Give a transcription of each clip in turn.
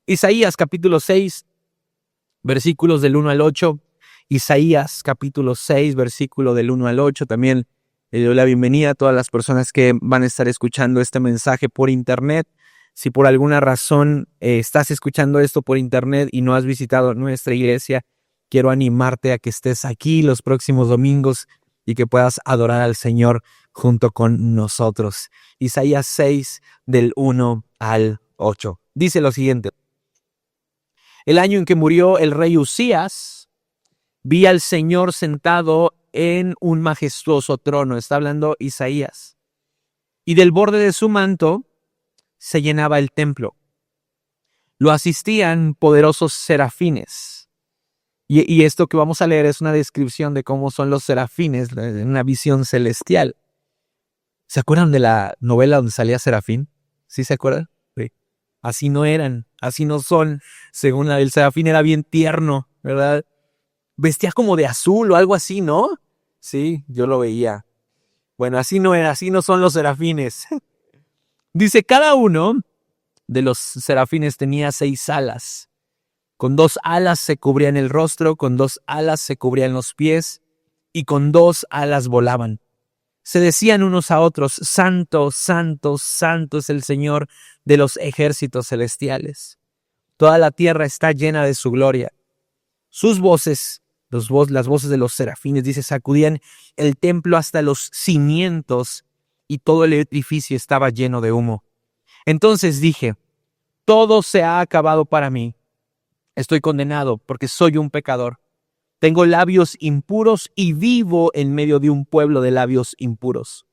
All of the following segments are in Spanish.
Isaías capítulo 6, versículos del 1 al 8. Isaías capítulo 6, versículo del 1 al 8. También le doy la bienvenida a todas las personas que van a estar escuchando este mensaje por internet. Si por alguna razón estás escuchando esto por internet y no has visitado nuestra iglesia, quiero animarte a que estés aquí los próximos domingos y que puedas adorar al Señor junto con nosotros. Isaías 6, del 1 al 8. Dice lo siguiente. El año en que murió el rey Usías, vi al Señor sentado en un majestuoso trono. Está hablando Isaías. Y del borde de su manto se llenaba el templo. Lo asistían poderosos serafines. Y esto que vamos a leer es una descripción de cómo son los serafines en una visión celestial. ¿Se acuerdan de la novela donde salía Serafín? ¿Sí se acuerdan? Sí. Así no eran, así no son. Según el serafín era bien tierno, ¿verdad? Vestía como de azul o algo así, ¿no? Sí, yo lo veía. Bueno, así no era, así no son los serafines. Dice, cada uno de los serafines tenía 6 alas. Con 2 alas se cubrían el rostro, con 2 alas se cubrían los pies y con 2 alas volaban. Se decían unos a otros, Santo, Santo, Santo es el Señor de los ejércitos celestiales. Toda la tierra está llena de su gloria. Sus voces, las voces de los serafines, dice, sacudían el templo hasta los cimientos y todo el edificio estaba lleno de humo. Entonces dije, todo se ha acabado para mí. Estoy condenado porque soy un pecador. Tengo labios impuros y vivo en medio de un pueblo de labios impuros.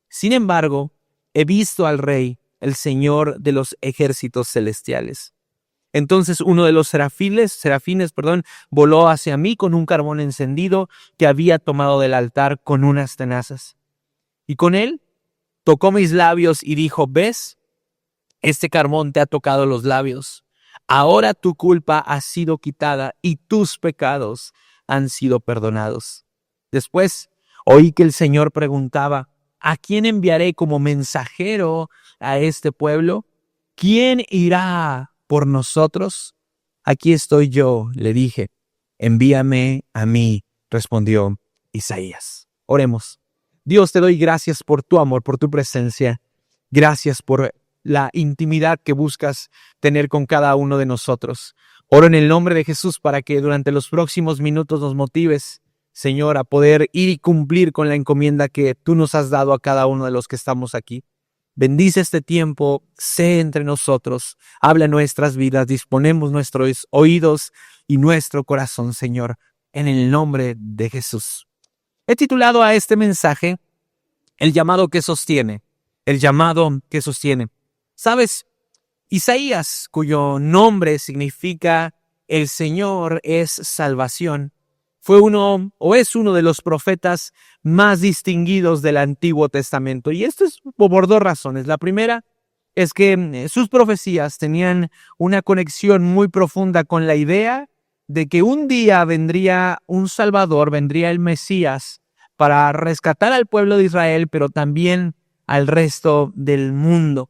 Sin embargo, he visto al Rey, el Señor de los ejércitos celestiales. Entonces uno de los serafines, voló hacia mí con un carbón encendido que había tomado del altar con unas tenazas. Y con él tocó mis labios y dijo, ¿ves? Este carbón te ha tocado los labios. Ahora tu culpa ha sido quitada y tus pecados han sido perdonados. Después oí que el Señor preguntaba, ¿a quién enviaré como mensajero a este pueblo? ¿Quién irá por nosotros? Aquí estoy yo, le dije. Envíame a mí, respondió Isaías. Oremos. Dios, te doy gracias por tu amor, por tu presencia. Gracias por la intimidad que buscas tener con cada uno de nosotros. Oro en el nombre de Jesús para que durante los próximos minutos nos motives, Señor, a poder ir y cumplir con la encomienda que tú nos has dado a cada uno de los que estamos aquí. Bendice este tiempo, sé entre nosotros, habla nuestras vidas, disponemos nuestros oídos y nuestro corazón, Señor, en el nombre de Jesús. He titulado a este mensaje, El llamado que sostiene. El llamado que sostiene. ¿Sabes? Isaías, cuyo nombre significa el Señor es salvación, fue es uno de los profetas más distinguidos del Antiguo Testamento. Y esto es por 2 razones. La primera es que sus profecías tenían una conexión muy profunda con la idea de que un día vendría un Salvador, vendría el Mesías para rescatar al pueblo de Israel, pero también al resto del mundo.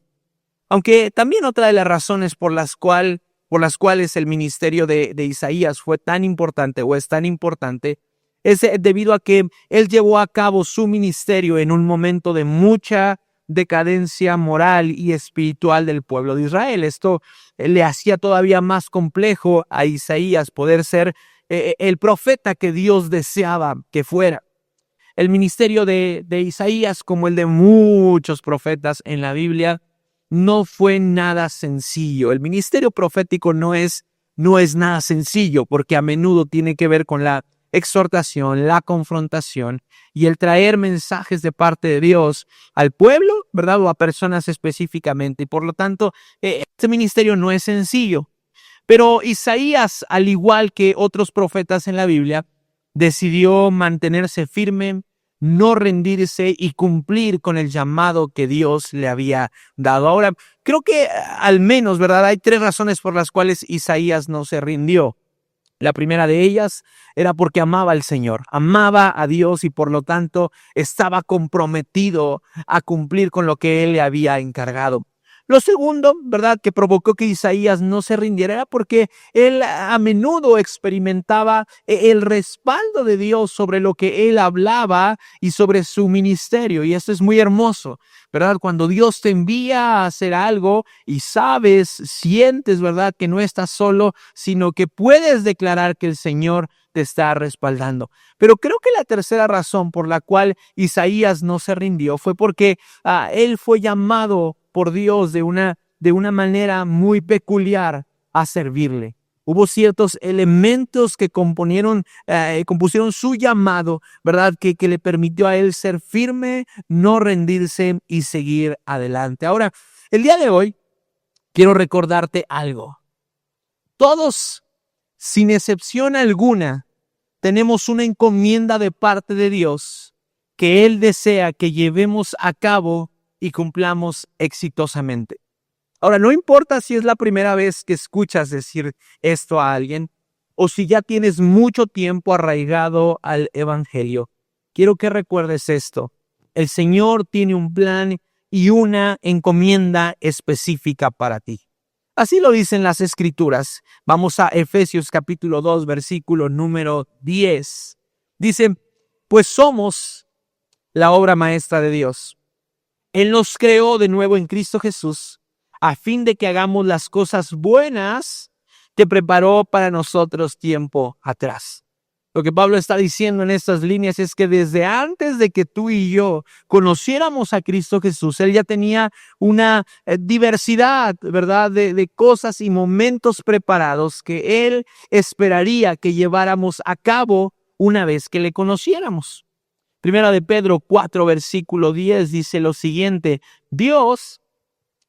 Aunque también otra de las razones por las cuales el ministerio de Isaías fue tan importante o es tan importante es debido a que él llevó a cabo su ministerio en un momento de mucha decadencia moral y espiritual del pueblo de Israel. Esto le hacía todavía más complejo a Isaías poder ser el profeta que Dios deseaba que fuera. El ministerio de Isaías, como el de muchos profetas en la Biblia, no fue nada sencillo. El ministerio profético no es nada sencillo porque a menudo tiene que ver con la exhortación, la confrontación y el traer mensajes de parte de Dios al pueblo, ¿verdad? O a personas específicamente. Y por lo tanto, este ministerio no es sencillo. Pero Isaías, al igual que otros profetas en la Biblia, decidió mantenerse firme, no rendirse y cumplir con el llamado que Dios le había dado. Ahora, creo que al menos, ¿verdad? Hay 3 razones por las cuales Isaías no se rindió. La primera de ellas era porque amaba al Señor, amaba a Dios y por lo tanto estaba comprometido a cumplir con lo que Él le había encargado. Lo segundo, ¿verdad?, que provocó que Isaías no se rindiera era porque él a menudo experimentaba el respaldo de Dios sobre lo que él hablaba y sobre su ministerio. Y esto es muy hermoso, ¿verdad? Cuando Dios te envía a hacer algo y sabes, sientes, ¿verdad?, que no estás solo, sino que puedes declarar que el Señor te está respaldando. Pero creo que la tercera razón por la cual Isaías no se rindió fue porque él fue llamado por Dios de una manera muy peculiar a servirle. Hubo ciertos elementos que compusieron su llamado, ¿verdad? Que le permitió a él ser firme, no rendirse y seguir adelante. Ahora, el día de hoy, quiero recordarte algo. Todos, sin excepción alguna, tenemos una encomienda de parte de Dios que Él desea que llevemos a cabo y cumplamos exitosamente. Ahora, no importa si es la primera vez que escuchas decir esto a alguien o si ya tienes mucho tiempo arraigado al Evangelio, quiero que recuerdes esto. El Señor tiene un plan y una encomienda específica para ti. Así lo dicen las Escrituras. Vamos a Efesios capítulo 2, versículo número 10. Dice, pues somos la obra maestra de Dios. Él nos creó de nuevo en Cristo Jesús a fin de que hagamos las cosas buenas que preparó para nosotros tiempo atrás. Lo que Pablo está diciendo en estas líneas es que desde antes de que tú y yo conociéramos a Cristo Jesús, Él ya tenía una diversidad, ¿verdad?, de cosas y momentos preparados que Él esperaría que lleváramos a cabo una vez que le conociéramos. Primera de Pedro 4, versículo 10 dice lo siguiente: Dios,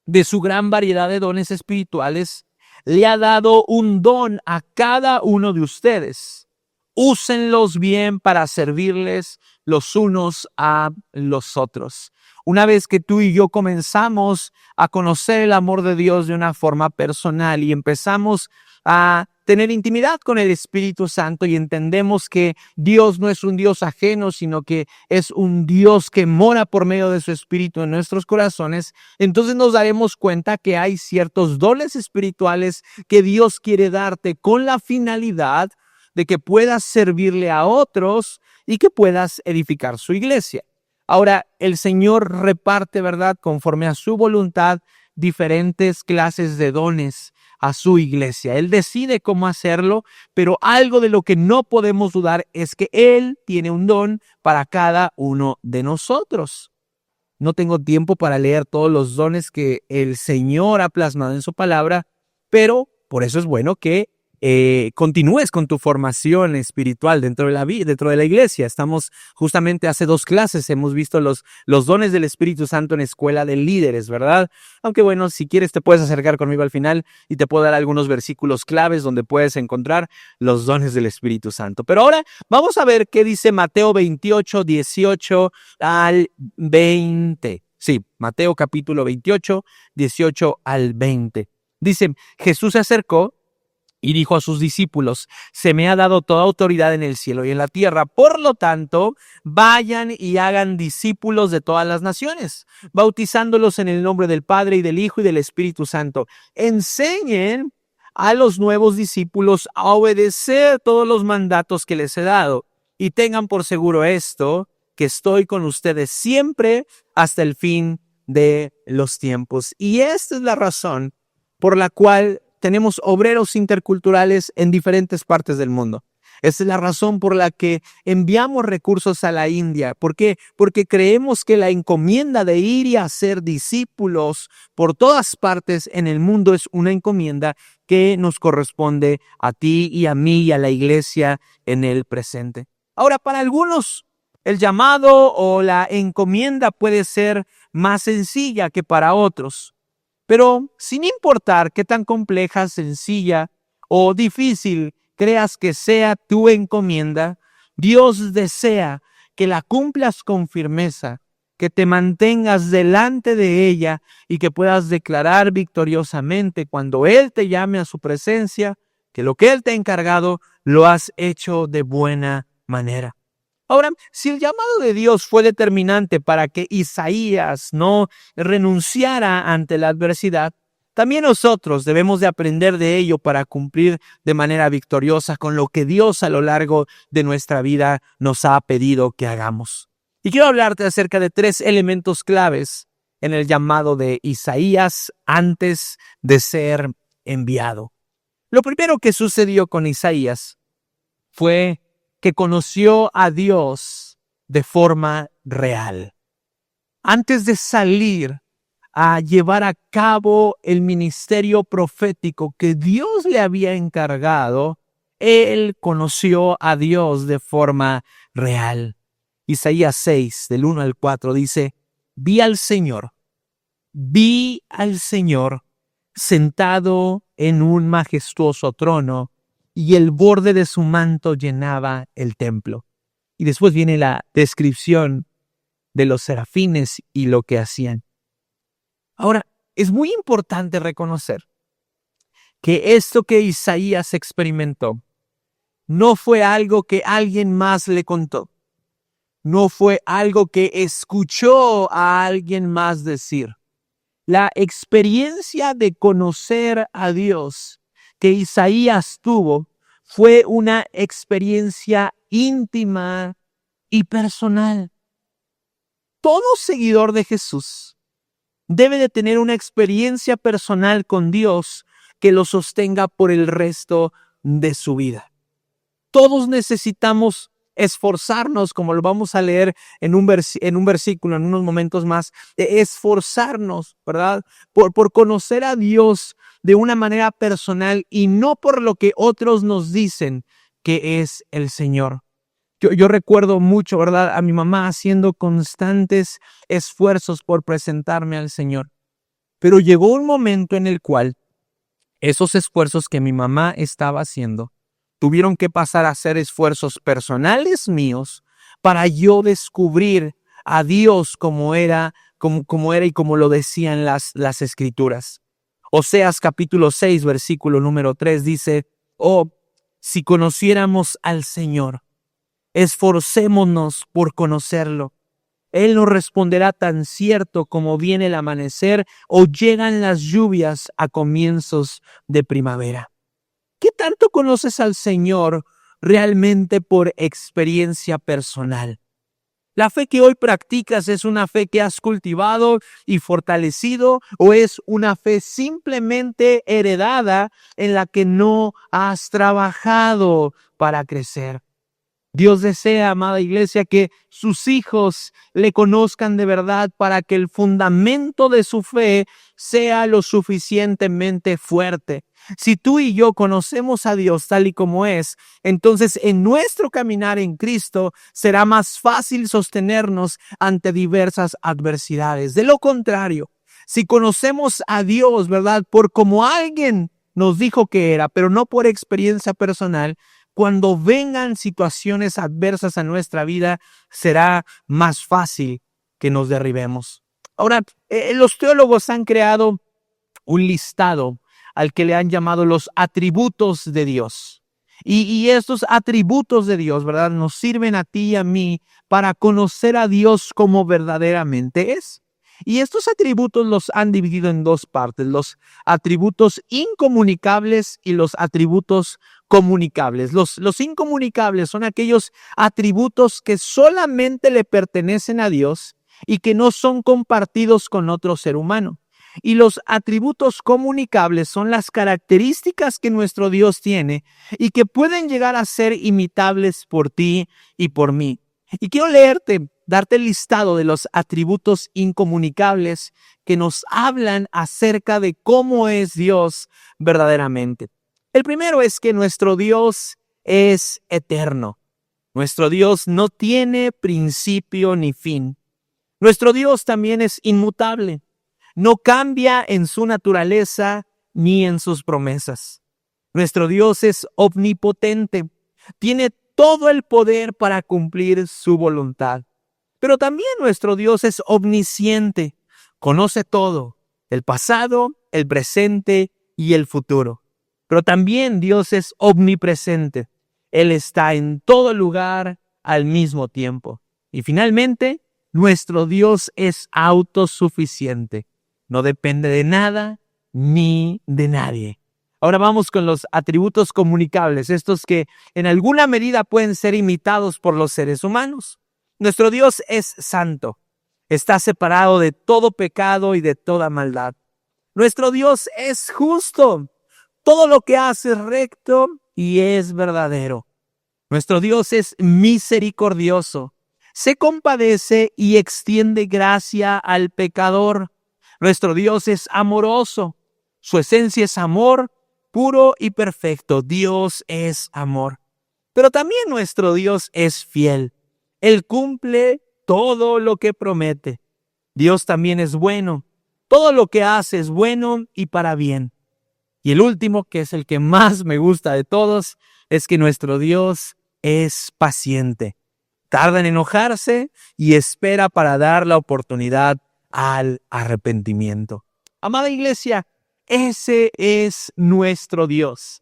de su gran variedad de dones espirituales, le ha dado un don a cada uno de ustedes. Úsenlos bien para servirles los unos a los otros. Una vez que tú y yo comenzamos a conocer el amor de Dios de una forma personal y empezamos a tener intimidad con el Espíritu Santo y entendemos que Dios no es un Dios ajeno, sino que es un Dios que mora por medio de su Espíritu en nuestros corazones, entonces nos daremos cuenta que hay ciertos dones espirituales que Dios quiere darte con la finalidad de que puedas servirle a otros y que puedas edificar su iglesia. Ahora, el Señor reparte, ¿verdad?, conforme a su voluntad, diferentes clases de dones a su iglesia. Él decide cómo hacerlo, pero algo de lo que no podemos dudar es que Él tiene un don para cada uno de nosotros. No tengo tiempo para leer todos los dones que el Señor ha plasmado en su palabra, pero por eso es bueno que continúes con tu formación espiritual dentro de la iglesia. Estamos justamente hace 2 clases, hemos visto los dones del Espíritu Santo en Escuela de Líderes, ¿verdad? Aunque bueno, si quieres te puedes acercar conmigo al final y te puedo dar algunos versículos claves donde puedes encontrar los dones del Espíritu Santo. Pero ahora vamos a ver qué dice Mateo 28, 18 al 20. Sí, Mateo capítulo 28, 18 al 20. Dice, Jesús se acercó y dijo a sus discípulos, se me ha dado toda autoridad en el cielo y en la tierra. Por lo tanto, vayan y hagan discípulos de todas las naciones, bautizándolos en el nombre del Padre y del Hijo y del Espíritu Santo. Enseñen a los nuevos discípulos a obedecer todos los mandatos que les he dado. Y tengan por seguro esto, que estoy con ustedes siempre hasta el fin de los tiempos. Y esta es la razón por la cual tenemos obreros interculturales en diferentes partes del mundo. Esa es la razón por la que enviamos recursos a la India. ¿Por qué? Porque creemos que la encomienda de ir y hacer discípulos por todas partes en el mundo es una encomienda que nos corresponde a ti y a mí y a la iglesia en el presente. Ahora, para algunos, el llamado o la encomienda puede ser más sencilla que para otros. Pero sin importar qué tan compleja, sencilla o difícil creas que sea tu encomienda, Dios desea que la cumplas con firmeza, que te mantengas delante de ella y que puedas declarar victoriosamente cuando Él te llame a su presencia, que lo que Él te ha encargado lo has hecho de buena manera. Ahora, si el llamado de Dios fue determinante para que Isaías no renunciara ante la adversidad, también nosotros debemos de aprender de ello para cumplir de manera victoriosa con lo que Dios a lo largo de nuestra vida nos ha pedido que hagamos. Y quiero hablarte acerca de 3 elementos claves en el llamado de Isaías antes de ser enviado. Lo primero que sucedió con Isaías fue que conoció a Dios de forma real. Antes de salir a llevar a cabo el ministerio profético que Dios le había encargado, él conoció a Dios de forma real. Isaías 6, del 1 al 4, dice: vi al Señor sentado en un majestuoso trono, y el borde de su manto llenaba el templo. Y después viene la descripción de los serafines y lo que hacían. Ahora, es muy importante reconocer que esto que Isaías experimentó no fue algo que alguien más le contó. No fue algo que escuchó a alguien más decir. La experiencia de conocer a Dios que Isaías tuvo fue una experiencia íntima y personal. Todo seguidor de Jesús debe de tener una experiencia personal con Dios que lo sostenga por el resto de su vida. Todos necesitamos esforzarnos, como lo vamos a leer en un versículo en unos momentos más, esforzarnos, ¿verdad? Por conocer a Dios de una manera personal y no por lo que otros nos dicen que es el Señor. Yo recuerdo mucho, ¿verdad?, a mi mamá haciendo constantes esfuerzos por presentarme al Señor. Pero llegó un momento en el cual esos esfuerzos que mi mamá estaba haciendo tuvieron que pasar a ser esfuerzos personales míos para yo descubrir a Dios como era y como lo decían las Escrituras. Oseas capítulo 6, versículo número 3 dice: oh, si conociéramos al Señor, esforcémonos por conocerlo. Él nos responderá tan cierto como viene el amanecer o llegan las lluvias a comienzos de primavera. ¿Qué tanto conoces al Señor realmente por experiencia personal? ¿La fe que hoy practicas es una fe que has cultivado y fortalecido o es una fe simplemente heredada en la que no has trabajado para crecer? Dios desea, amada iglesia, que sus hijos le conozcan de verdad para que el fundamento de su fe sea lo suficientemente fuerte. Si tú y yo conocemos a Dios tal y como es, entonces en nuestro caminar en Cristo será más fácil sostenernos ante diversas adversidades. De lo contrario, si conocemos a Dios, ¿verdad?, por como alguien nos dijo que era, pero no por experiencia personal, cuando vengan situaciones adversas a nuestra vida, será más fácil que nos derribemos. Ahora, los teólogos han creado un listado al que le han llamado los atributos de Dios. Y estos atributos de Dios, ¿verdad?, nos sirven a ti y a mí para conocer a Dios como verdaderamente es. Y estos atributos los han dividido en 2 partes, los atributos incomunicables y los atributos comunicables. Los incomunicables son aquellos atributos que solamente le pertenecen a Dios y que no son compartidos con otro ser humano. Y los atributos comunicables son las características que nuestro Dios tiene y que pueden llegar a ser imitables por ti y por mí. Y quiero darte el listado de los atributos incomunicables que nos hablan acerca de cómo es Dios verdaderamente. El primero es que nuestro Dios es eterno. Nuestro Dios no tiene principio ni fin. Nuestro Dios también es inmutable. No cambia en su naturaleza ni en sus promesas. Nuestro Dios es omnipotente. Tiene todo el poder para cumplir su voluntad. Pero también nuestro Dios es omnisciente. Conoce todo, el pasado, el presente y el futuro. Pero también Dios es omnipresente. Él está en todo lugar, al mismo tiempo. Y finalmente, nuestro Dios es autosuficiente. No depende de nada ni de nadie. Ahora vamos con los atributos comunicables, estos que en alguna medida pueden ser imitados por los seres humanos. Nuestro Dios es santo. Está separado de todo pecado y de toda maldad. Nuestro Dios es justo. Todo lo que hace es recto y es verdadero. Nuestro Dios es misericordioso. Se compadece y extiende gracia al pecador. Nuestro Dios es amoroso. Su esencia es amor puro y perfecto. Dios es amor. Pero también nuestro Dios es fiel. Él cumple todo lo que promete. Dios también es bueno. Todo lo que hace es bueno y para bien. Y el último, que es el que más me gusta de todos, es que nuestro Dios es paciente. Tarda en enojarse y espera para dar la oportunidad al arrepentimiento. Amada iglesia, ese es nuestro Dios.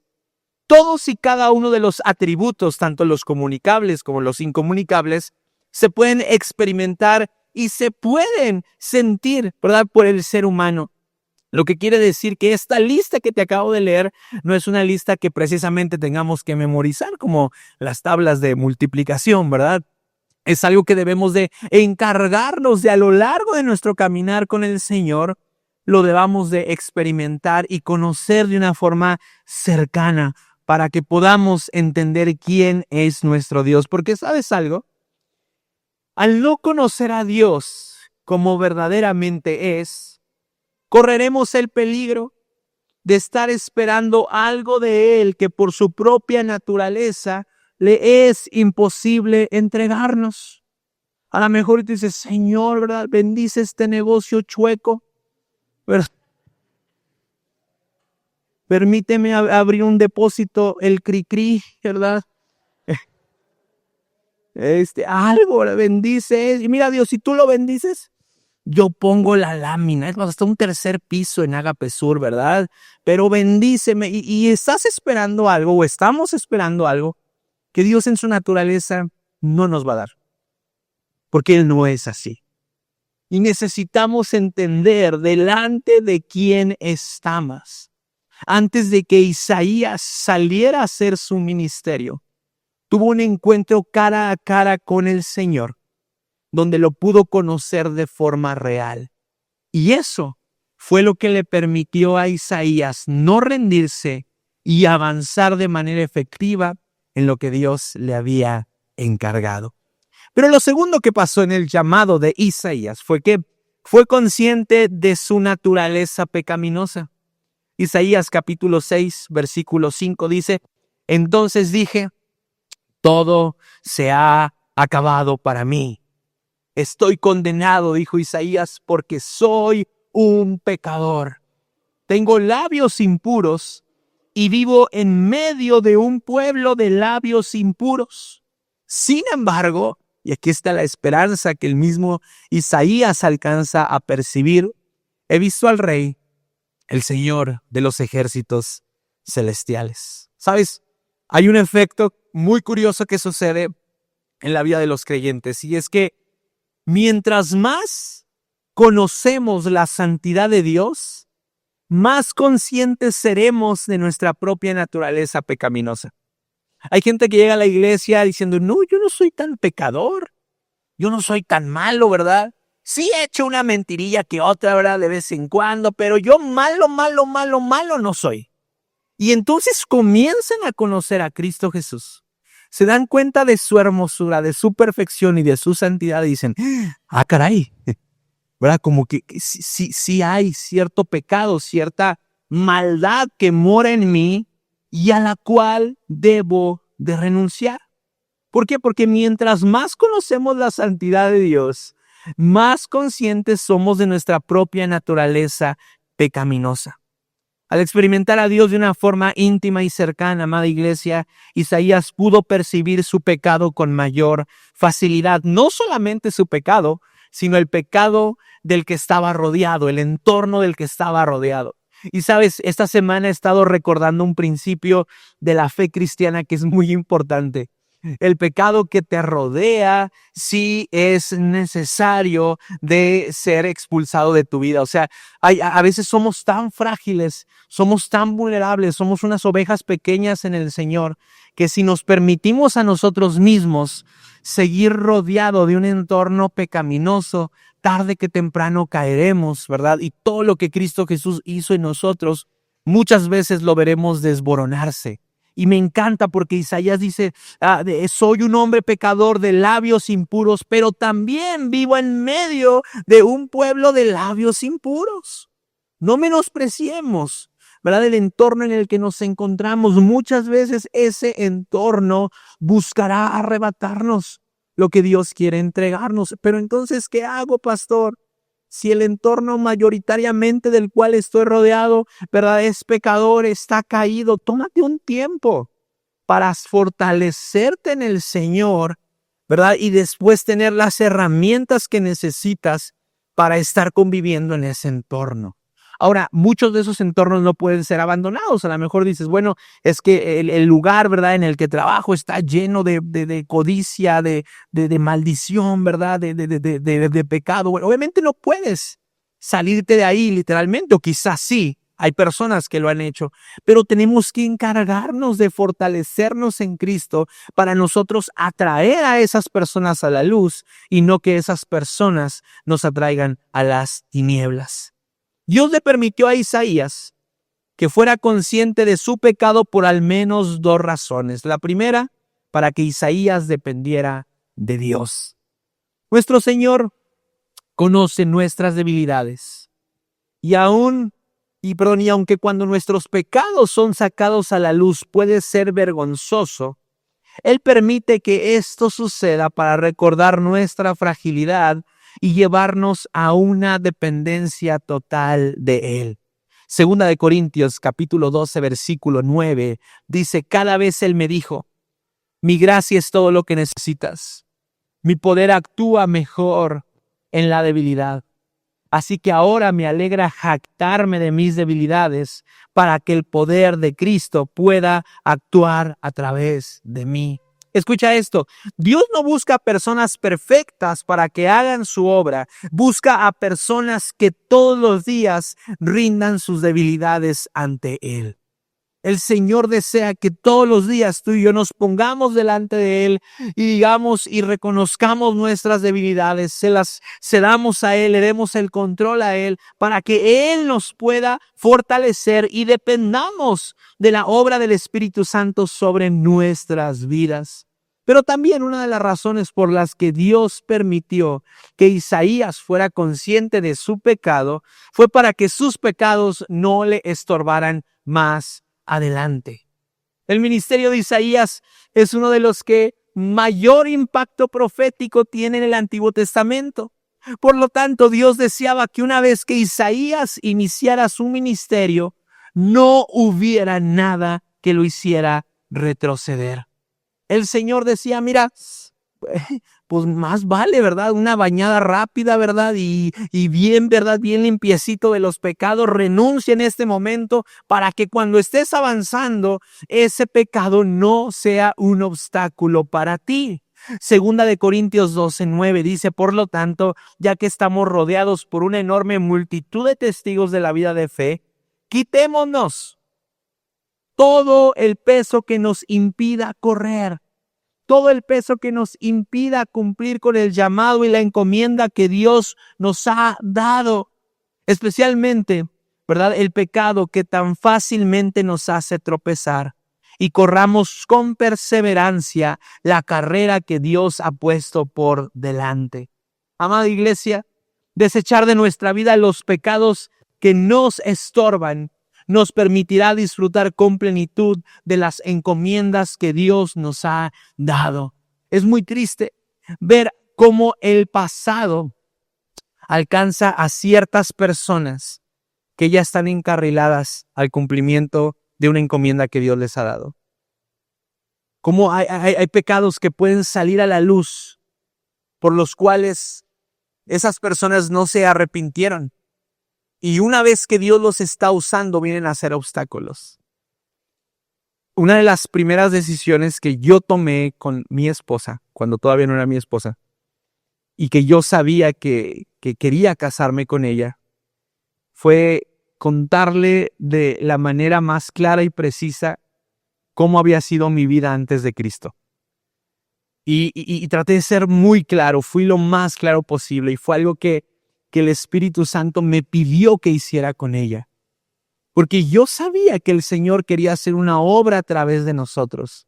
Todos y cada uno de los atributos, tanto los comunicables como los incomunicables, se pueden experimentar y se pueden sentir, ¿verdad?, por el ser humano. Lo que quiere decir que esta lista que te acabo de leer no es una lista que precisamente tengamos que memorizar como las tablas de multiplicación, ¿verdad? Es algo que debemos de encargarnos de a lo largo de nuestro caminar con el Señor, lo debamos de experimentar y conocer de una forma cercana para que podamos entender quién es nuestro Dios. Porque ¿sabes algo? Al no conocer a Dios como verdaderamente es, correremos el peligro de estar esperando algo de Él que por su propia naturaleza le es imposible entregarnos. A lo mejor te dices, Señor, ¿verdad?, bendice este negocio chueco, ¿verdad? Permíteme abrir un depósito, el cri-cri, ¿verdad? Algo, ¿verdad? Bendice. Y mira, Dios, si tú lo bendices, yo pongo la lámina, es más, hasta un tercer piso en Agape Sur, ¿verdad? Pero bendíceme. Y estás esperando algo, o estamos esperando algo, que Dios en su naturaleza no nos va a dar. Porque Él no es así. Y necesitamos entender delante de quién estamos. Antes de que Isaías saliera a hacer su ministerio, tuvo un encuentro cara a cara con el Señor, donde lo pudo conocer de forma real. Y eso fue lo que le permitió a Isaías no rendirse y avanzar de manera efectiva en lo que Dios le había encargado. Pero lo segundo que pasó en el llamado de Isaías fue que fue consciente de su naturaleza pecaminosa. Isaías capítulo 6, versículo 5 dice, entonces dije, todo se ha acabado para mí. Estoy condenado, dijo Isaías, porque soy un pecador. Tengo labios impuros y vivo en medio de un pueblo de labios impuros. Sin embargo, y aquí está la esperanza que el mismo Isaías alcanza a percibir, he visto al Rey, el Señor de los ejércitos celestiales. ¿Sabes? Hay un efecto muy curioso que sucede en la vida de los creyentes, y es que mientras más conocemos la santidad de Dios, más conscientes seremos de nuestra propia naturaleza pecaminosa. Hay gente que llega a la iglesia diciendo, no, yo no soy tan pecador, yo no soy tan malo, ¿verdad? Sí he hecho una mentirilla que otra, ¿verdad?, de vez en cuando, pero yo malo no soy. Y entonces comienzan a conocer a Cristo Jesús. Se dan cuenta de su hermosura, de su perfección y de su santidad y dicen, ah, caray, ¿verdad? Como que sí hay cierto pecado, cierta maldad que mora en mí y a la cual debo de renunciar. ¿Por qué? Porque mientras más conocemos la santidad de Dios, más conscientes somos de nuestra propia naturaleza pecaminosa. Al experimentar a Dios de una forma íntima y cercana, amada iglesia, Isaías pudo percibir su pecado con mayor facilidad. No solamente su pecado, sino el pecado del que estaba rodeado, el entorno del que estaba rodeado. Y sabes, esta semana he estado recordando un principio de la fe cristiana que es muy importante. El pecado que te rodea sí es necesario de ser expulsado de tu vida. O sea, a veces somos tan frágiles, somos tan vulnerables, somos unas ovejas pequeñas en el Señor, que si nos permitimos a nosotros mismos seguir rodeado de un entorno pecaminoso, tarde que temprano caeremos, ¿verdad? Y todo lo que Cristo Jesús hizo en nosotros, muchas veces lo veremos desboronarse. Y me encanta porque Isaías dice, soy un hombre pecador de labios impuros, pero también vivo en medio de un pueblo de labios impuros. No menospreciemos, ¿verdad? El entorno en el que nos encontramos. Muchas veces ese entorno buscará arrebatarnos lo que Dios quiere entregarnos. Pero entonces, ¿qué hago, pastor? Si el entorno mayoritariamente del cual estoy rodeado, ¿verdad?, es pecador, está caído, tómate un tiempo para fortalecerte en el Señor, ¿verdad? Y después tener las herramientas que necesitas para estar conviviendo en ese entorno. Ahora, muchos de esos entornos no pueden ser abandonados. A lo mejor dices, bueno, es que el lugar, ¿verdad?, en el que trabajo está lleno de codicia, de maldición, ¿verdad?, de pecado. Bueno, obviamente no puedes salirte de ahí literalmente, o quizás sí. Hay personas que lo han hecho, pero tenemos que encargarnos de fortalecernos en Cristo para nosotros atraer a esas personas a la luz y no que esas personas nos atraigan a las tinieblas. Dios le permitió a Isaías que fuera consciente de su pecado por al menos dos razones. La primera, para que Isaías dependiera de Dios. Nuestro Señor conoce nuestras debilidades y aunque cuando nuestros pecados son sacados a la luz puede ser vergonzoso, Él permite que esto suceda para recordar nuestra fragilidad y llevarnos a una dependencia total de Él. Segunda de Corintios, capítulo 12, versículo 9, dice, cada vez Él me dijo, mi gracia es todo lo que necesitas. Mi poder actúa mejor en la debilidad. Así que ahora me alegra jactarme de mis debilidades para que el poder de Cristo pueda actuar a través de mí. Escucha esto, Dios no busca personas perfectas para que hagan su obra, busca a personas que todos los días rindan sus debilidades ante Él. El Señor desea que todos los días tú y yo nos pongamos delante de Él y digamos y reconozcamos nuestras debilidades, se las cedamos a Él, le demos el control a Él para que Él nos pueda fortalecer y dependamos de la obra del Espíritu Santo sobre nuestras vidas. Pero también una de las razones por las que Dios permitió que Isaías fuera consciente de su pecado fue para que sus pecados no le estorbaran más adelante. El ministerio de Isaías es uno de los que mayor impacto profético tiene en el Antiguo Testamento. Por lo tanto, Dios deseaba que una vez que Isaías iniciara su ministerio, no hubiera nada que lo hiciera retroceder. El Señor decía, mira, pues más vale, ¿verdad? Una bañada rápida, ¿verdad? Y bien, ¿verdad? Bien limpiecito de los pecados. Renuncia en este momento para que cuando estés avanzando, ese pecado no sea un obstáculo para ti. Segunda de Corintios 12:9 dice, por lo tanto, ya que estamos rodeados por una enorme multitud de testigos de la vida de fe, quitémonos todo el peso que nos impida correr. Todo el peso que nos impida cumplir con el llamado y la encomienda que Dios nos ha dado. Especialmente, ¿verdad?, el pecado que tan fácilmente nos hace tropezar. Y corramos con perseverancia la carrera que Dios ha puesto por delante. Amada iglesia, desechar de nuestra vida los pecados que nos estorban nos permitirá disfrutar con plenitud de las encomiendas que Dios nos ha dado. Es muy triste ver cómo el pasado alcanza a ciertas personas que ya están encarriladas al cumplimiento de una encomienda que Dios les ha dado. Cómo hay pecados que pueden salir a la luz por los cuales esas personas no se arrepintieron. Y una vez que Dios los está usando, vienen a ser obstáculos. una de las primeras decisiones que yo tomé con mi esposa, cuando todavía no era mi esposa, y que yo sabía que quería casarme con ella, fue contarle de la manera más clara y precisa cómo había sido mi vida antes de Cristo. Y traté de ser muy claro, fui lo más claro posible, y fue algo que el Espíritu Santo me pidió que hiciera con ella. Porque yo sabía que el Señor quería hacer una obra a través de nosotros.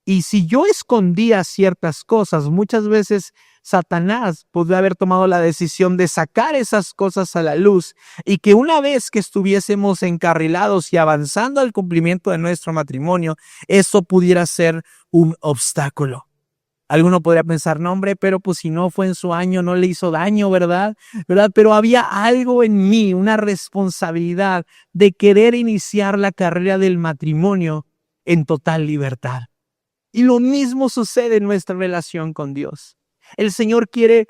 Y si yo escondía ciertas cosas, muchas veces Satanás podría haber tomado la decisión de sacar esas cosas a la luz, y que una vez que estuviésemos encarrilados y avanzando al cumplimiento de nuestro matrimonio, eso pudiera ser un obstáculo. Alguno podría pensar, no hombre, pero pues si no fue en su año, no le hizo daño, ¿verdad? Pero había algo en mí, una responsabilidad de querer iniciar la carrera del matrimonio en total libertad. Y lo mismo sucede en nuestra relación con Dios. El Señor quiere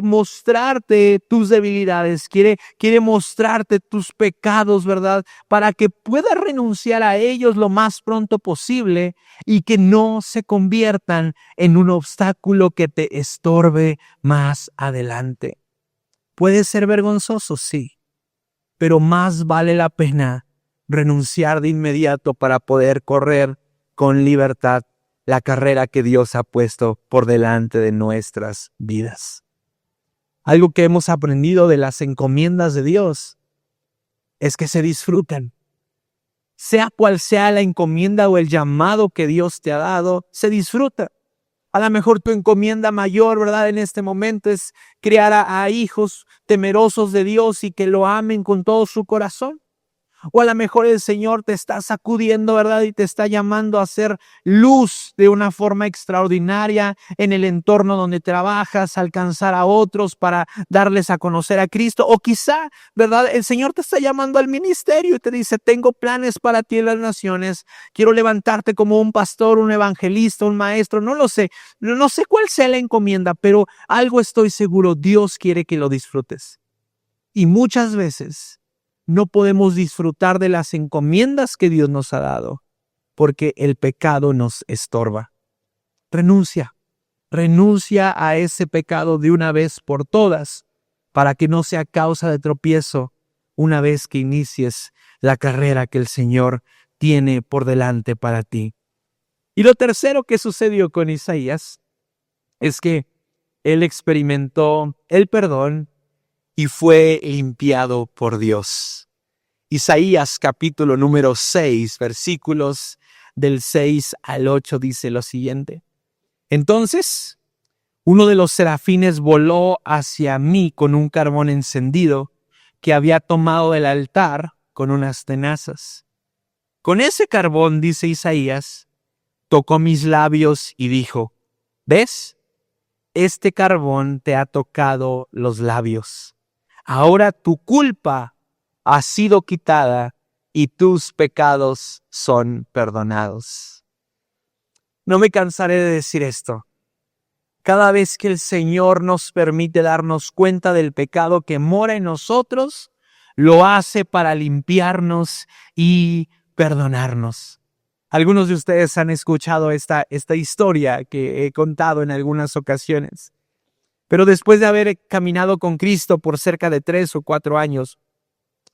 mostrarte tus debilidades, quiere mostrarte tus pecados, ¿verdad? Para que puedas renunciar a ellos lo más pronto posible y que no se conviertan en un obstáculo que te estorbe más adelante. Puede ser vergonzoso, sí, pero más vale la pena renunciar de inmediato para poder correr con libertad la carrera que Dios ha puesto por delante de nuestras vidas. Algo que hemos aprendido de las encomiendas de Dios es que se disfrutan. Sea cual sea la encomienda o el llamado que Dios te ha dado, se disfruta. A lo mejor tu encomienda mayor, ¿verdad? En este momento es criar a hijos temerosos de Dios y que lo amen con todo su corazón. O a lo mejor el Señor te está sacudiendo, ¿verdad? Y te está llamando a ser luz de una forma extraordinaria en el entorno donde trabajas, alcanzar a otros para darles a conocer a Cristo. O quizá, ¿verdad? El Señor te está llamando al ministerio y te dice, tengo planes para ti en las naciones. Quiero levantarte como un pastor, un evangelista, un maestro. No lo sé. No sé cuál sea la encomienda, pero algo estoy seguro. Dios quiere que lo disfrutes. Y muchas veces no podemos disfrutar de las encomiendas que Dios nos ha dado porque el pecado nos estorba. Renuncia a ese pecado de una vez por todas para que no sea causa de tropiezo una vez que inicies la carrera que el Señor tiene por delante para ti. Y lo tercero que sucedió con Isaías es que él experimentó el perdón y fue limpiado por Dios. Isaías capítulo número 6, versículos del 6 al 8 dice lo siguiente. Entonces, uno de los serafines voló hacia mí con un carbón encendido que había tomado del altar con unas tenazas. Con ese carbón, dice Isaías, tocó mis labios y dijo, ¿ves? Este carbón te ha tocado los labios. Ahora tu culpa ha sido quitada y tus pecados son perdonados. No me cansaré de decir esto. Cada vez que el Señor nos permite darnos cuenta del pecado que mora en nosotros, lo hace para limpiarnos y perdonarnos. Algunos de ustedes han escuchado esta historia que he contado en algunas ocasiones. Pero después de haber caminado con Cristo por cerca de 3 o 4 años,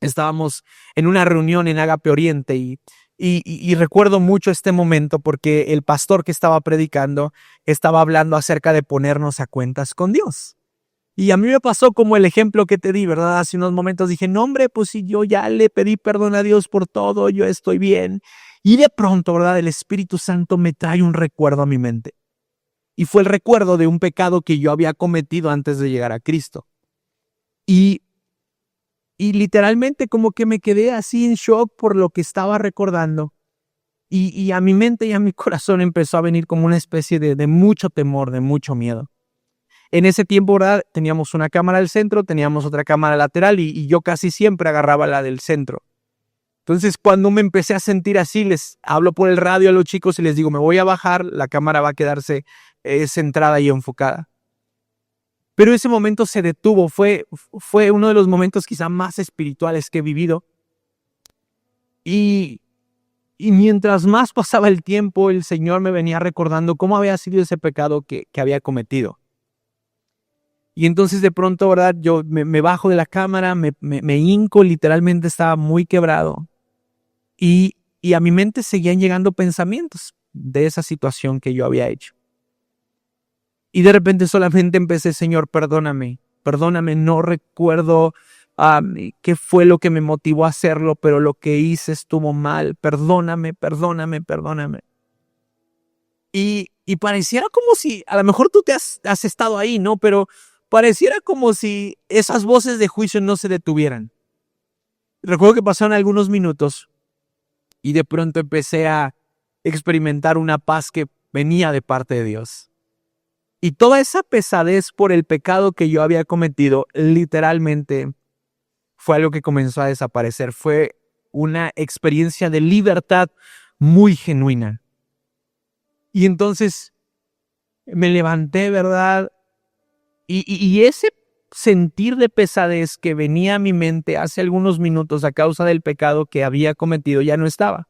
estábamos en una reunión en Agape Oriente y recuerdo mucho este momento porque el pastor que estaba predicando estaba hablando acerca de ponernos a cuentas con Dios. Y a mí me pasó como el ejemplo que te di, ¿verdad? Hace unos momentos dije, no hombre, pues si yo ya le pedí perdón a Dios por todo, yo estoy bien. Y de pronto, ¿verdad? El Espíritu Santo me trae un recuerdo a mi mente. Y fue el recuerdo de un pecado que yo había cometido antes de llegar a Cristo. Y literalmente como que me quedé así en shock por lo que estaba recordando. Y a mi mente y a mi corazón empezó a venir como una especie de mucho temor, de mucho miedo. En ese tiempo, ¿verdad? Teníamos una cámara al centro, teníamos otra cámara lateral y yo casi siempre agarraba la del centro. Entonces, cuando me empecé a sentir así, les hablo por el radio a los chicos y les digo, me voy a bajar, la cámara va a quedarse centrada y enfocada. Pero ese momento se detuvo, fue uno de los momentos quizá más espirituales que he vivido. Y Y mientras más pasaba el tiempo, el Señor me venía recordando cómo había sido ese pecado que había cometido. Y entonces de pronto, ¿verdad? Yo me bajo de la cámara, me hinco, literalmente estaba muy quebrado. Y a mi mente seguían llegando pensamientos de esa situación que yo había hecho. Y de repente solamente empecé, Señor, perdóname, no recuerdo qué fue lo que me motivó a hacerlo, pero lo que hice estuvo mal, perdóname. Y pareciera como si, a lo mejor tú te has estado ahí, ¿no? Pero pareciera como si esas voces de juicio no se detuvieran. Recuerdo que pasaron algunos minutos y de pronto empecé a experimentar una paz que venía de parte de Dios. Y toda esa pesadez por el pecado que yo había cometido, literalmente fue algo que comenzó a desaparecer. Fue una experiencia de libertad muy genuina. Y entonces me levanté, ¿verdad? Y ese sentir de pesadez que venía a mi mente hace algunos minutos a causa del pecado que había cometido ya no estaba.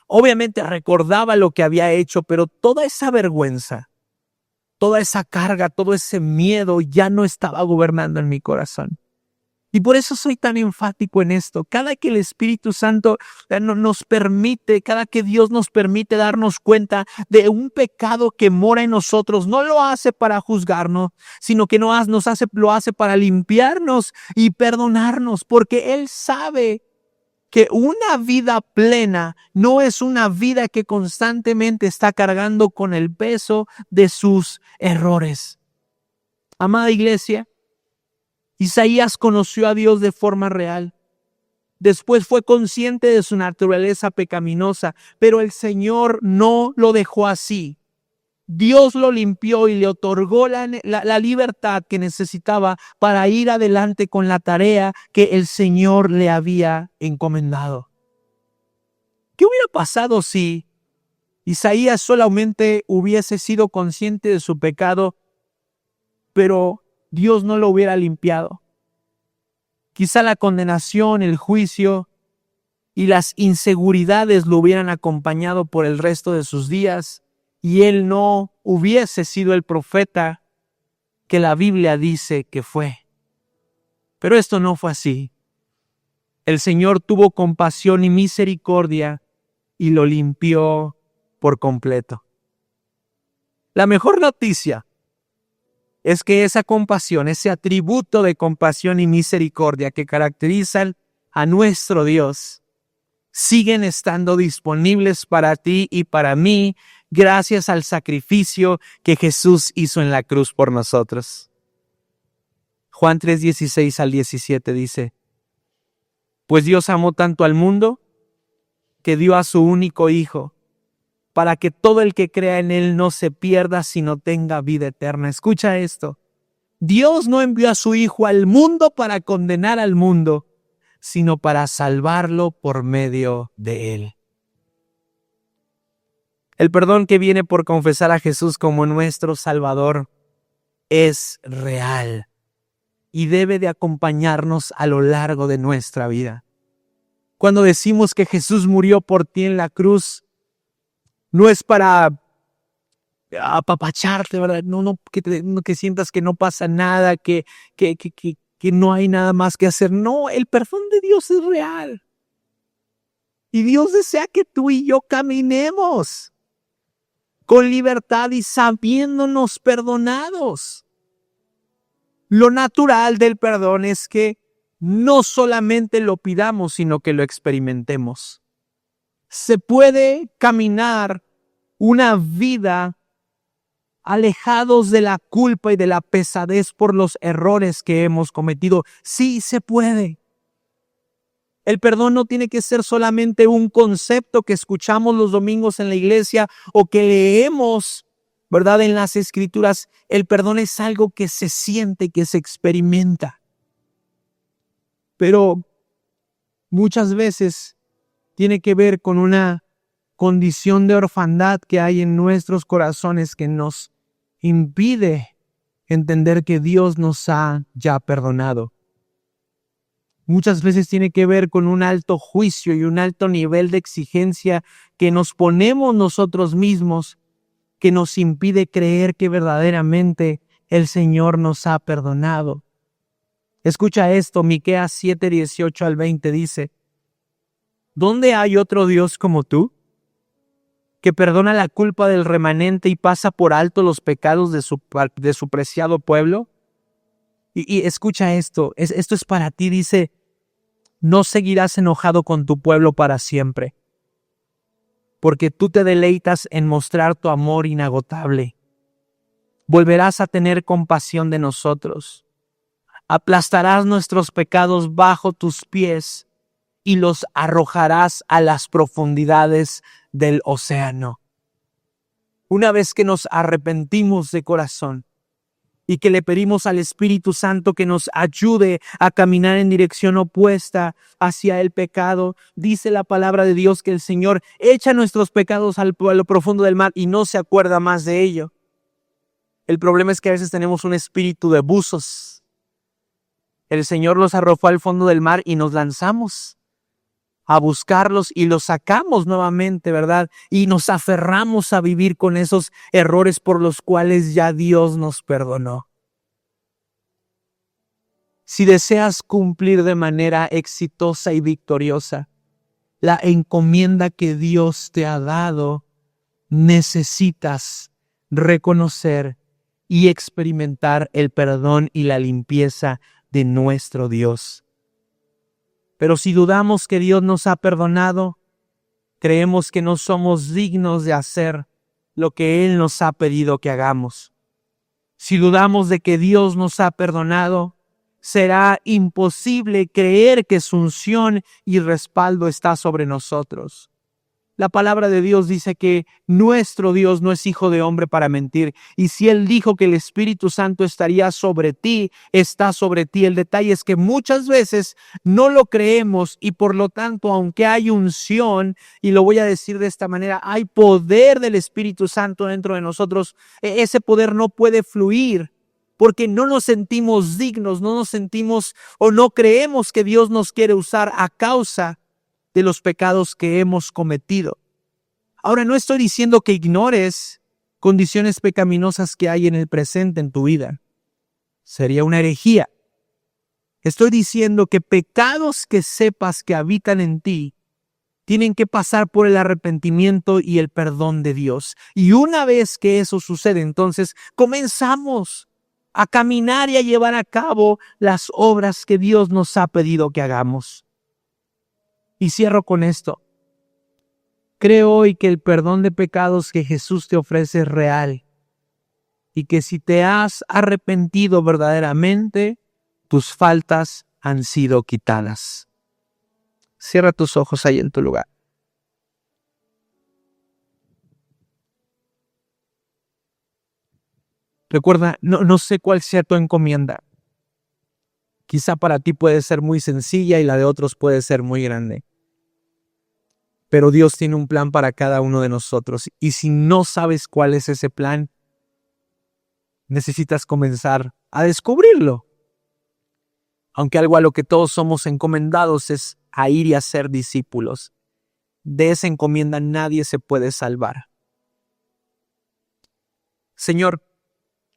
Obviamente recordaba lo que había hecho, pero toda esa vergüenza, toda esa carga, todo ese miedo ya no estaba gobernando en mi corazón. Y por eso soy tan enfático en esto. Cada que el Espíritu Santo nos permite, cada que Dios nos permite darnos cuenta de un pecado que mora en nosotros, no lo hace para juzgarnos, sino que lo hace para limpiarnos y perdonarnos, porque Él sabe que una vida plena no es una vida que constantemente está cargando con el peso de sus errores. Amada iglesia, Isaías conoció a Dios de forma real. Después fue consciente de su naturaleza pecaminosa, pero el Señor no lo dejó así. Dios lo limpió y le otorgó la libertad que necesitaba para ir adelante con la tarea que el Señor le había encomendado. ¿Qué hubiera pasado si Isaías solamente hubiese sido consciente de su pecado, pero Dios no lo hubiera limpiado? Quizá la condenación, el juicio y las inseguridades lo hubieran acompañado por el resto de sus días y él no hubiese sido el profeta que la Biblia dice que fue. Pero esto no fue así. El Señor tuvo compasión y misericordia y lo limpió por completo. La mejor noticia es que esa compasión, ese atributo de compasión y misericordia que caracterizan a nuestro Dios, siguen estando disponibles para ti y para mí gracias al sacrificio que Jesús hizo en la cruz por nosotros. Juan 3:16 al 17 dice: Pues Dios amó tanto al mundo que dio a su único Hijo, para que todo el que crea en Él no se pierda, sino tenga vida eterna. Escucha esto. Dios no envió a su Hijo al mundo para condenar al mundo, sino para salvarlo por medio de Él. El perdón que viene por confesar a Jesús como nuestro Salvador es real y debe de acompañarnos a lo largo de nuestra vida. Cuando decimos que Jesús murió por ti en la cruz, no es para apapacharte, ¿verdad? No, que sientas que no pasa nada, que no hay nada más que hacer. No, el perdón de Dios es real. Y Dios desea que tú y yo caminemos con libertad y sabiéndonos perdonados. Lo natural del perdón es que no solamente lo pidamos, sino que lo experimentemos. Se puede caminar una vida alejados de la culpa y de la pesadez por los errores que hemos cometido. Sí se puede. El perdón no tiene que ser solamente un concepto que escuchamos los domingos en la iglesia o que leemos, ¿verdad?, en las escrituras. El perdón es algo que se siente, que se experimenta. Pero muchas veces tiene que ver con una condición de orfandad que hay en nuestros corazones que nos impide entender que Dios nos ha ya perdonado. Muchas veces tiene que ver con un alto juicio y un alto nivel de exigencia que nos ponemos nosotros mismos, que nos impide creer que verdaderamente el Señor nos ha perdonado. Escucha esto, Miqueas 7:18-20 dice: ¿Dónde hay otro Dios como tú, que perdona la culpa del remanente y pasa por alto los pecados de su preciado pueblo? Y escucha esto, esto es para ti, dice: no seguirás enojado con tu pueblo para siempre, porque tú te deleitas en mostrar tu amor inagotable. Volverás a tener compasión de nosotros. Aplastarás nuestros pecados bajo tus pies y los arrojarás a las profundidades del océano. Una vez que nos arrepentimos de corazón y que le pedimos al Espíritu Santo que nos ayude a caminar en dirección opuesta hacia el pecado, dice la palabra de Dios que el Señor echa nuestros pecados a lo profundo del mar y no se acuerda más de ello. El problema es que a veces tenemos un espíritu de buzos. El Señor los arrojó al fondo del mar y nos lanzamos a buscarlos y los sacamos nuevamente, ¿verdad? Y nos aferramos a vivir con esos errores por los cuales ya Dios nos perdonó. Si deseas cumplir de manera exitosa y victoriosa la encomienda que Dios te ha dado, necesitas reconocer y experimentar el perdón y la limpieza de nuestro Dios. Pero si dudamos que Dios nos ha perdonado, creemos que no somos dignos de hacer lo que Él nos ha pedido que hagamos. Si dudamos de que Dios nos ha perdonado, será imposible creer que su unción y respaldo está sobre nosotros. La palabra de Dios dice que nuestro Dios no es hijo de hombre para mentir. Y si Él dijo que el Espíritu Santo estaría sobre ti, está sobre ti. El detalle es que muchas veces no lo creemos y por lo tanto, aunque hay unción, y lo voy a decir de esta manera, hay poder del Espíritu Santo dentro de nosotros, ese poder no puede fluir porque no nos sentimos dignos, no nos sentimos o no creemos que Dios nos quiere usar a causa de los pecados que hemos cometido. Ahora, no estoy diciendo que ignores condiciones pecaminosas que hay en el presente en tu vida. Sería una herejía. Estoy diciendo que pecados que sepas que habitan en ti tienen que pasar por el arrepentimiento y el perdón de Dios. Y una vez que eso sucede, entonces comenzamos a caminar y a llevar a cabo las obras que Dios nos ha pedido que hagamos. Y cierro con esto. Creo hoy que el perdón de pecados que Jesús te ofrece es real y que si te has arrepentido verdaderamente, tus faltas han sido quitadas. Cierra tus ojos ahí en tu lugar. Recuerda, no sé cuál sea tu encomienda. Quizá para ti puede ser muy sencilla y la de otros puede ser muy grande. Pero Dios tiene un plan para cada uno de nosotros. Y si no sabes cuál es ese plan, necesitas comenzar a descubrirlo. Aunque algo a lo que todos somos encomendados es a ir y a ser discípulos. De esa encomienda nadie se puede salvar. Señor,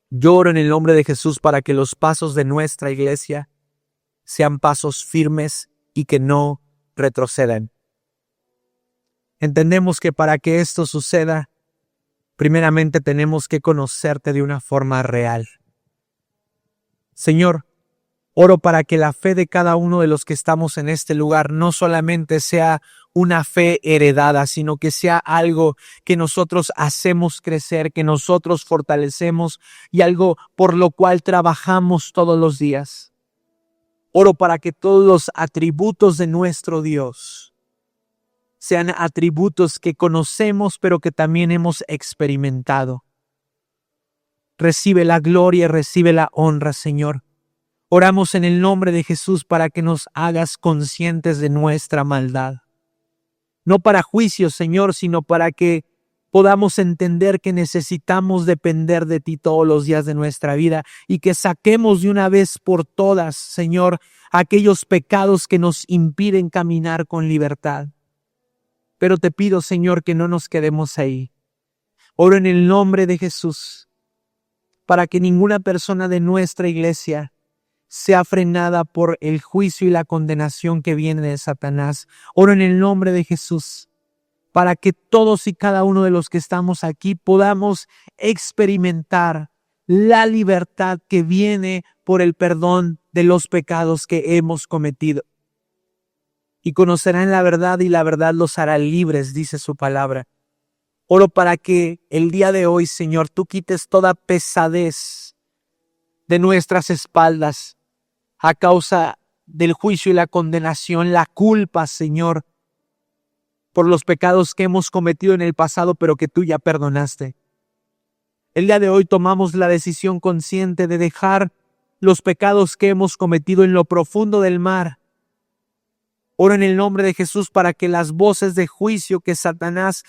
yo oro en el nombre de Jesús para que los pasos de nuestra iglesia sean pasos firmes y que no retrocedan. Entendemos que para que esto suceda, primeramente tenemos que conocerte de una forma real. Señor, oro para que la fe de cada uno de los que estamos en este lugar no solamente sea una fe heredada, sino que sea algo que nosotros hacemos crecer, que nosotros fortalecemos y algo por lo cual trabajamos todos los días. Oro para que todos los atributos de nuestro Dios sean atributos que conocemos, pero que también hemos experimentado. Recibe la gloria, recibe la honra, Señor. Oramos en el nombre de Jesús para que nos hagas conscientes de nuestra maldad. No para juicio, Señor, sino para que podamos entender que necesitamos depender de ti todos los días de nuestra vida y que saquemos de una vez por todas, Señor, aquellos pecados que nos impiden caminar con libertad. Pero te pido, Señor, que no nos quedemos ahí. Oro en el nombre de Jesús para que ninguna persona de nuestra iglesia sea frenada por el juicio y la condenación que viene de Satanás. Oro en el nombre de Jesús para que todos y cada uno de los que estamos aquí podamos experimentar la libertad que viene por el perdón de los pecados que hemos cometido. Y conocerán la verdad y la verdad los hará libres, dice su palabra. Oro para que el día de hoy, Señor, tú quites toda pesadez de nuestras espaldas a causa del juicio y la condenación, la culpa, Señor, por los pecados que hemos cometido en el pasado, pero que tú ya perdonaste. El día de hoy tomamos la decisión consciente de dejar los pecados que hemos cometido en lo profundo del mar. Oro en el nombre de Jesús para que las voces de juicio que Satanás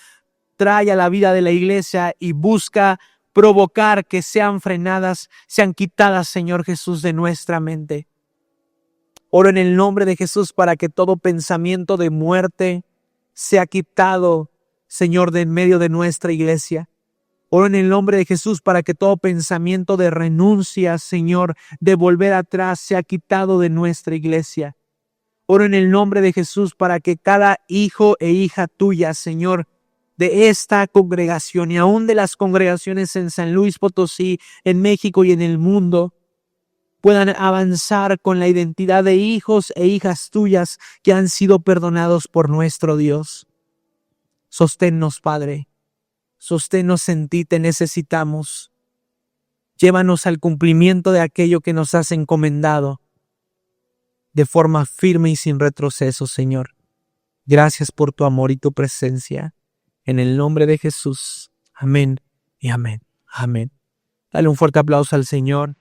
trae a la vida de la iglesia y busca provocar que sean frenadas, sean quitadas, Señor Jesús, de nuestra mente. Oro en el nombre de Jesús para que todo pensamiento de muerte sea quitado, Señor, de en medio de nuestra iglesia. Oro en el nombre de Jesús para que todo pensamiento de renuncia, Señor, de volver atrás sea quitado de nuestra iglesia. Oro en el nombre de Jesús para que cada hijo e hija tuya, Señor, de esta congregación y aún de las congregaciones en San Luis Potosí, en México y en el mundo, puedan avanzar con la identidad de hijos e hijas tuyas que han sido perdonados por nuestro Dios. Sosténnos, Padre. Sosténnos en ti, te necesitamos. Llévanos al cumplimiento de aquello que nos has encomendado de forma firme y sin retroceso, Señor. Gracias por tu amor y tu presencia. En el nombre de Jesús. Amén y amén. Amén. Dale un fuerte aplauso al Señor.